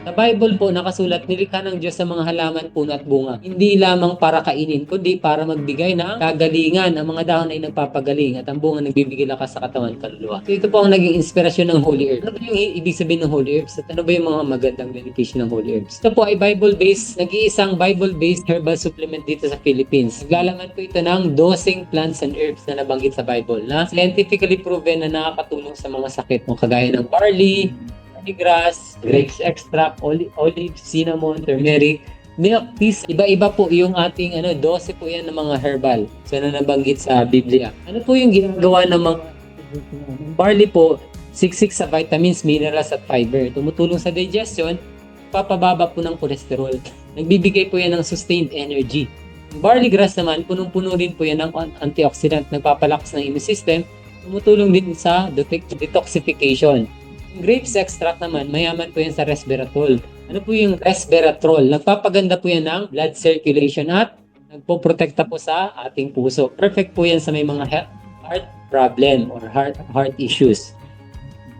Sa Bible po, nakasulat, nilikha ng Diyos sa mga halaman, puno at bunga. Hindi lamang para kainin, kundi para magbigay ng kagalingan. Ang mga dahon ay nagpapagaling at ang bunga nagbibigay lakas sa katawan kaluluwa. So ito po ang naging inspirasyon ng Holy Herbs. Ano ba yung ibig sabihin ng Holy Herbs? At ano ba yung mga magandang benepisyo ng Holy Herbs? Ito po ay Bible-based, nag-iisang Bible-based herbal supplement dito sa Philippines. Naglalaman po ito ng 12 plants and herbs na nabanggit sa Bible na scientifically proven na nakakatulong sa mga sakit kagaya ng barley, grass, grapes extract, olive, cinnamon, turmeric, milk teas. Iba-iba po yung ating 12 po yan ng mga herbal. So na nabanggit sa Biblia. Ano po yung ginagawa ng mga barley po? Siksik sa vitamins, minerals at fiber. Tumutulong sa digestion, papababa po ng cholesterol. Nagbibigay po yan ng sustained energy. Yung barley grass naman, punong-puno rin po yan ng antioxidant, nagpapalakas ng immune system, tumutulong din sa detoxification. Yung grapes extract naman, mayaman po yan sa resveratrol. Ano po yung resveratrol? Nagpapaganda po yan ng blood circulation at nagpoprotekta po sa ating puso. Perfect po yan sa may mga heart problem or heart issues.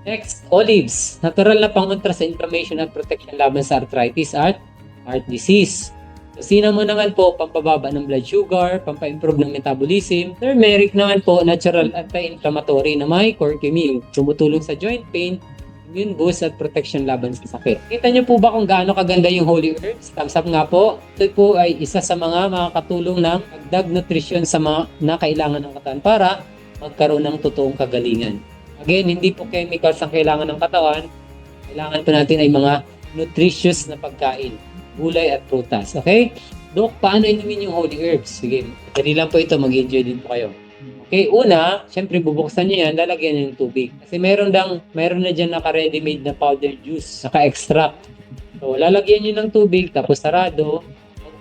Next, olives. Natural na pangontra sa inflammation at protection laban sa arthritis at heart disease. So, cinnamon naman po, pampababa ng blood sugar, pampa-improve ng metabolism. Turmeric naman po, natural anti-inflammatory na may curcumin. Tumutulong sa joint pain, immune boost at protection laban sa sakit. Kita niyo po ba kung gaano kaganda yung Holy Herbs? Thumbs up nga po. Ito po ay isa sa mga makakatulong ng dagdag nutrition sa mga na kailangan ng katawan para magkaroon ng totoong kagalingan. Again, hindi po chemicals ang kailangan ng katawan. Kailangan po natin ay mga nutritious na pagkain, gulay at prutas. Okay? Dok, paano inumin yung Holy Herbs? Sige, dali lang po ito. Mag-enjoy din po kayo. Okay, una, syempre bubuksan niyo yan, lalagyan niyo ng tubig. Kasi meron na diyan naka-ready-made na powder juice, naka-extract. So, lalagyan niyo ng tubig, tapos sarado.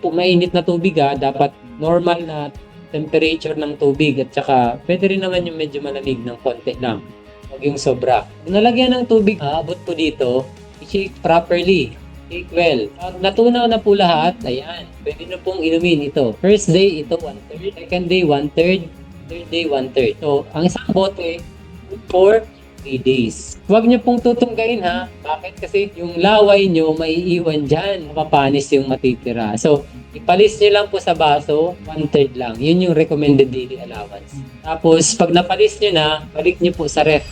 Kung mainit na tubig dapat normal na temperature ng tubig at saka pwede rin naman yung medyo malamig ng konti lang. Huwag yung sobra. Kung nalagyan ng tubig, abot po dito, i-shake properly. Shake well. Pag natunaw na po lahat, ayan, pwede na pong inumin ito. First day, ito 1/3. Second day, 1/3. Third day, 1/3. So, ang isang bote, for 3 days. Huwag niyo pong tutunggain Bakit? Kasi yung laway niyo, maiiwan dyan. Mapapanis yung matitira. So, ipalis niyo lang po sa baso, 1/3 lang. Yun yung recommended daily allowance. Tapos, pag napalis niyo na, balik niyo po sa ref.